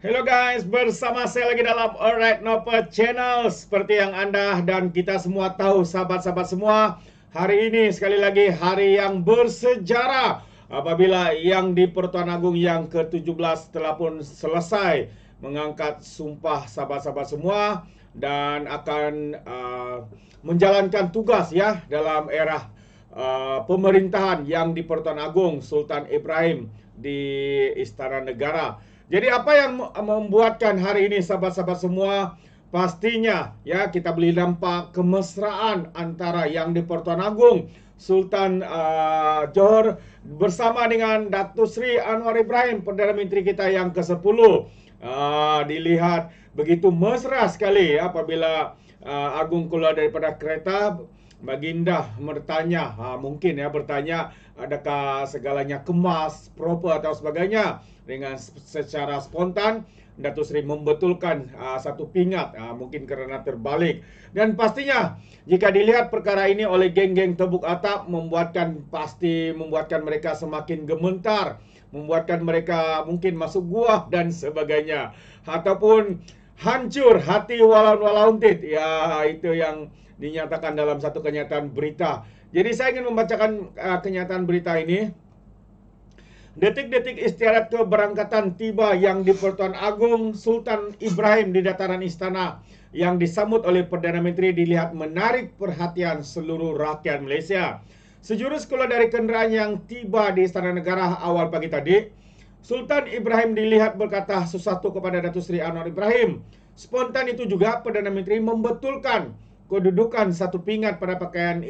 Hello guys, bersama saya lagi dalam Alright Noper Channel. Seperti yang Anda dan kita semua tahu, sahabat-sahabat semua, hari ini sekali lagi hari yang bersejarah apabila yang di Pertuan Agung yang ke-17 telah pun selesai mengangkat sumpah sahabat-sahabat semua dan akan menjalankan tugas ya dalam era pemerintahan yang di Pertuan Agung Sultan Ibrahim di Istana Negara. Jadi apa yang membuatkan hari ini sahabat-sahabat semua, pastinya ya kita boleh nampak kemesraan antara yang di Pertuan Agung Sultan Johor bersama dengan Datuk Seri Anwar Ibrahim, Perdana Menteri kita yang ke-10. Dilihat begitu mesra sekali ya, apabila Agung keluar daripada kereta. Baginda bertanya, mungkin ya bertanya, adakah segalanya kemas, proper atau sebagainya. Dengan secara spontan, Datuk Seri membetulkan satu pingat, mungkin kerana terbalik. Dan pastinya, jika dilihat perkara ini oleh geng-geng tebuk atap, pasti membuatkan mereka semakin gementar, membuatkan mereka mungkin masuk gua dan sebagainya. Ataupun hancur hati walaun-walauntit. Ya, itu yang dinyatakan dalam satu kenyataan berita. Jadi saya ingin membacakan kenyataan berita ini. Detik-detik istiadat keberangkatan tiba yang di Pertuan Agung Sultan Ibrahim di dataran istana yang disambut oleh Perdana Menteri dilihat menarik perhatian seluruh rakyat Malaysia. Sejurus keluar dari kenderaan yang tiba di Istana Negara awal pagi tadi, Sultan Ibrahim dilihat berkata sesuatu kepada Datuk Seri Anwar Ibrahim. Spontan itu juga Perdana Menteri membetulkan kedudukan satu pingat pada pakaian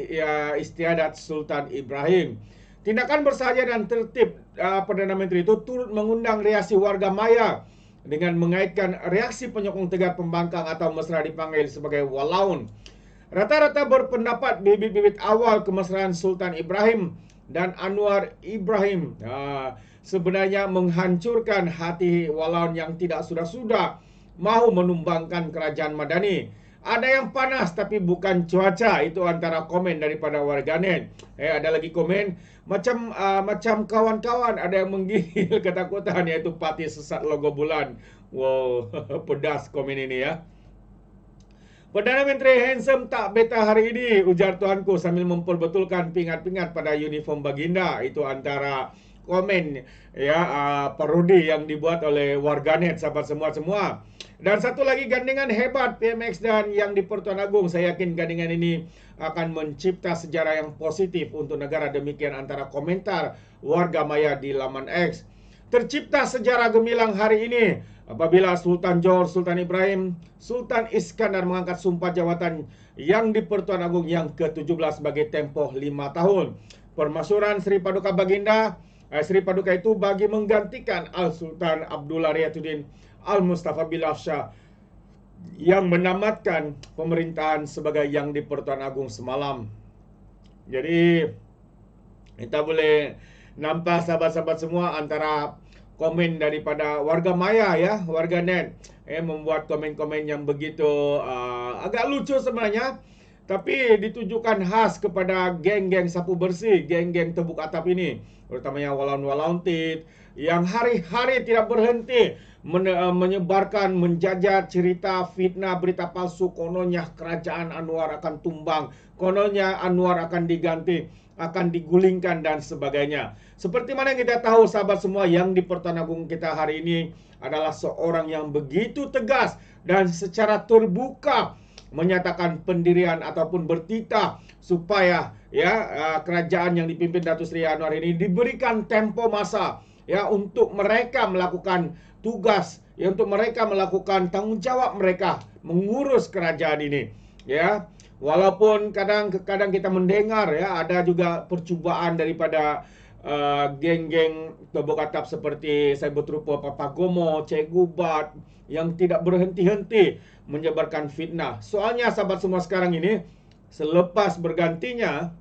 istiadat Sultan Ibrahim. Tindakan bersahaja dan tertib Perdana Menteri itu turut mengundang reaksi warga maya dengan mengaitkan reaksi penyokong tegar pembangkang atau mesra dipanggil sebagai walaun. Rata-rata berpendapat bibit-bibit awal kemesraan Sultan Ibrahim dan Anwar Ibrahim sebenarnya menghancurkan hati walaun yang tidak sudah-sudah mahu menumbangkan kerajaan Madani. Ada yang panas tapi bukan cuaca. Itu antara komen daripada warganet. Ada lagi komen macam kawan-kawan ada yang menggigil ketakutan, iaitu parti sesat logo bulan. Wow, pedas komen ini ya. Perdana Menteri handsome tak beta hari ini, ujar tuanku sambil memperbetulkan pingat-pingat pada uniform baginda. Itu antara komen ya, parodi yang dibuat oleh warganet sahabat semua. Dan satu lagi gandingan hebat PMX dan yang di Pertuan Agung. Saya yakin gandingan ini akan mencipta sejarah yang positif untuk negara. Demikian antara komentar warga maya di laman X. Tercipta sejarah gemilang hari ini apabila Sultan Johor Sultan Ibrahim Sultan Iskandar mengangkat sumpah jawatan yang di Pertuan Agung yang ke-17 sebagai tempoh 5 tahun. Permasyuran Sri Paduka Baginda Sri Paduka itu bagi menggantikan Al-Sultan Abdullah Riyatuddin Al-Mustafa Bilal Shah yang menamatkan pemerintahan sebagai yang di Pertuan Agung semalam. Jadi kita boleh nampak sahabat-sahabat semua antara komen daripada warga maya ya, warga net membuat komen-komen yang begitu agak lucu sebenarnya, tapi ditujukan khas kepada geng-geng sapu bersih, geng-geng tebuk atap ini, terutamanya walaun-walaun tit yang hari-hari tidak berhenti menyebarkan, menjajah cerita fitnah, berita palsu. Kononnya kerajaan Anwar akan tumbang, kononnya Anwar akan diganti, akan digulingkan dan sebagainya. Seperti mana yang kita tahu sahabat semua, yang di Pertuan Agung kita hari ini adalah seorang yang begitu tegas dan secara terbuka menyatakan pendirian ataupun bertitah supaya kerajaan yang dipimpin Datuk Seri Anwar ini diberikan tempo masa ya untuk mereka melakukan tugas, ya untuk mereka melakukan tanggungjawab mereka mengurus kerajaan ini ya. Walaupun kadang-kadang kita mendengar ya ada juga percubaan daripada geng-geng tebuk atap seperti Cyber Trooper Papagomo, Cikgu Bat yang tidak berhenti-henti menyebarkan fitnah. Soalnya sahabat semua sekarang ini, selepas bergantinya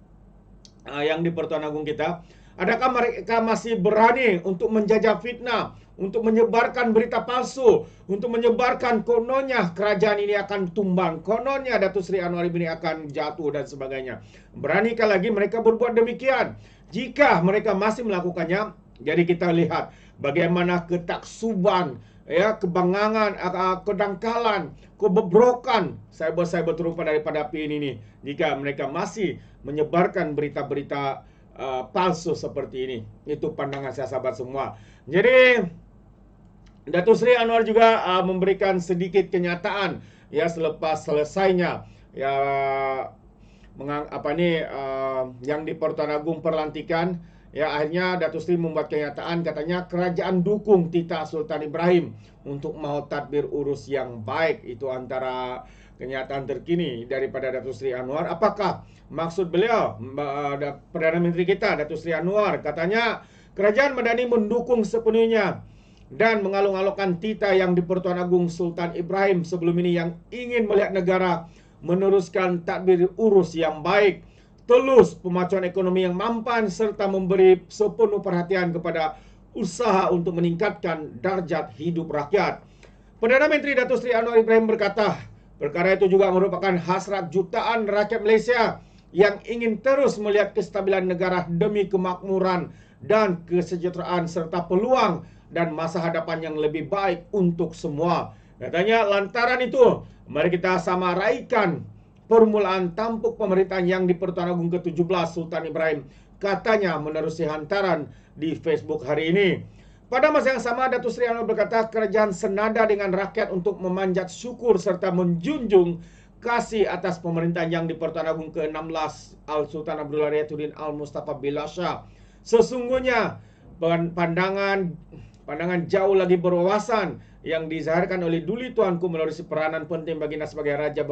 yang di Pertuan Agung kita, adakah mereka masih berani untuk menjajah fitnah, untuk menyebarkan berita palsu, untuk menyebarkan kononnya kerajaan ini akan tumbang, kononnya Datuk Seri Anwar ini akan jatuh dan sebagainya? Beranikah lagi mereka berbuat demikian? Jika mereka masih melakukannya, jadi kita lihat bagaimana ketaksuban ya, kebangangan, kedangkalan, kebobrokan cyber terutama daripada PN ini jika mereka masih menyebarkan berita-berita palsu seperti ini. Itu pandangan saya sahabat semua. Jadi Datuk Seri Anwar juga memberikan sedikit kenyataan ya selepas selesainya ya yang di Pertuan Agong perlantikan. Ya, akhirnya Datuk Seri membuat kenyataan, katanya kerajaan dukung Tita Sultan Ibrahim untuk mau tadbir urus yang baik. Itu antara kenyataan terkini daripada Datuk Seri Anwar. Apakah maksud beliau, Perdana Menteri kita Datuk Seri Anwar? Katanya kerajaan Madani mendukung sepenuhnya dan mengalung-alungkan Tita yang di Pertuan Agong Sultan Ibrahim sebelum ini yang ingin melihat negara meneruskan tadbir urus yang baik, telus pemacuan ekonomi yang mampan serta memberi sepenuh perhatian kepada usaha untuk meningkatkan darjat hidup rakyat. Perdana Menteri Datuk Seri Anwar Ibrahim berkata, perkara itu juga merupakan hasrat jutaan rakyat Malaysia yang ingin terus melihat kestabilan negara demi kemakmuran dan kesejahteraan serta peluang dan masa hadapan yang lebih baik untuk semua. Katanya lantaran itu, mari kita sama raikan permulaan tampuk pemerintahan yang di Pertuan Agong ke-17 Sultan Ibrahim, katanya menerusi hantaran di Facebook hari ini. Pada masa yang sama, Datuk Seri Anwar berkata kerajaan senada dengan rakyat untuk memanjat syukur serta menjunjung kasih atas pemerintahan yang di Pertuan Agong ke-16 Al-Sultan Abdullah Riayatuddin Al-Mustafa Billah Shah. Sesungguhnya pandangan jauh lagi berwawasan yang dizahirkan oleh Duli Tuanku melalui peranan penting baginda sebagai raja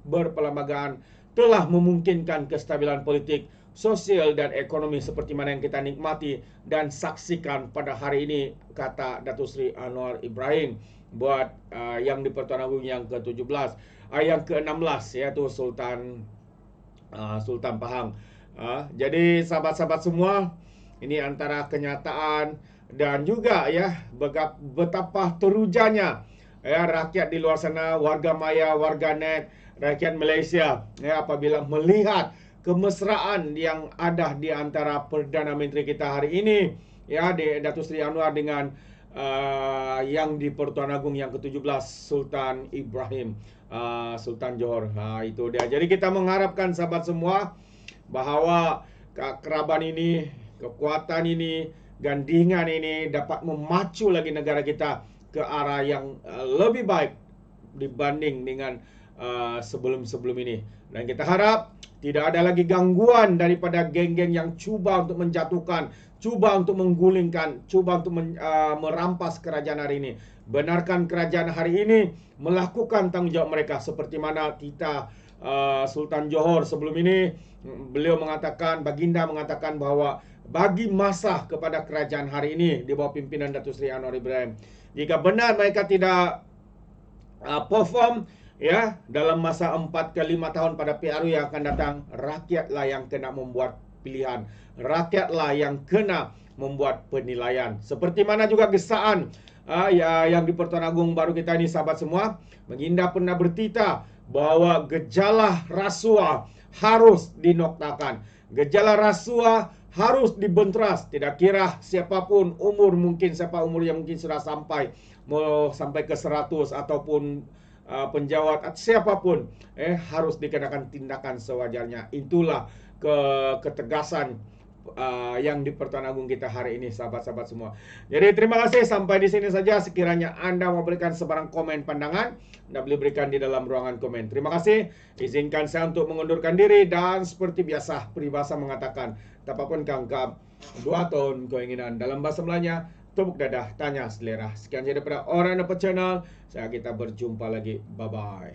berperlembagaan telah memungkinkan kestabilan politik, sosial dan ekonomi seperti mana yang kita nikmati dan saksikan pada hari ini, kata Datuk Seri Anwar Ibrahim buat yang di Pertuan Agong yang ke-17, yang ke-16 yaitu Sultan Pahang. Jadi sahabat-sahabat semua, ini antara kenyataan dan juga ya betapa terujanya ya rakyat di luar sana, warga maya, warga net, rakyat Malaysia ya apabila melihat kemesraan yang ada di antara Perdana Menteri kita hari ini ya di Datuk Seri Anwar dengan yang di Pertuan Agong yang ke-17 Sultan Ibrahim, Sultan Johor. Itu dia. Jadi kita mengharapkan sahabat semua bahawa kekeraban ini, kekuatan ini, gandingan ini dapat memacu lagi negara kita ke arah yang lebih baik dibanding dengan sebelum-sebelum ini. Dan kita harap tidak ada lagi gangguan daripada geng-geng yang cuba untuk menjatuhkan, cuba untuk menggulingkan, cuba untuk merampas kerajaan hari ini. Benarkan kerajaan hari ini melakukan tanggungjawab mereka seperti mana Tita Sultan Johor sebelum ini. Beliau mengatakan, baginda mengatakan bahawa bagi masa kepada kerajaan hari ini di bawah pimpinan Datuk Seri Anwar Ibrahim, jika benar mereka tidak perform ya dalam masa 4 ke 5 tahun pada PRU yang akan datang, rakyatlah yang kena membuat pilihan, rakyatlah yang kena membuat penilaian. Seperti mana juga gesaan yang di Pertuan Agong baru kita ini sahabat semua, baginda pernah bertita bahawa gejala rasuah harus dinoktakan. Gejala rasuah harus dibenteras, tidak kira siapapun umur, mungkin siapa umur yang mungkin sudah sampai ke 100 ataupun penjawat siapapun harus dikenakan tindakan sewajarnya. Itulah ketegasan yang di Pertuan Agong kita hari ini sahabat-sahabat semua. Jadi terima kasih, sampai di sini saja. Sekiranya Anda mau berikan sebarang komen pandangan, Anda boleh berikan di dalam ruangan komen. Terima kasih. Izinkan saya untuk mengundurkan diri dan seperti biasa peribahasa mengatakan, tapapun kangkap, 2 tahun keinginan. Dalam bahasa Melayanya, tepuk dadah, tanya selera. Sekian saja daripada Orang Dapat Channel. Kita berjumpa lagi. Bye-bye.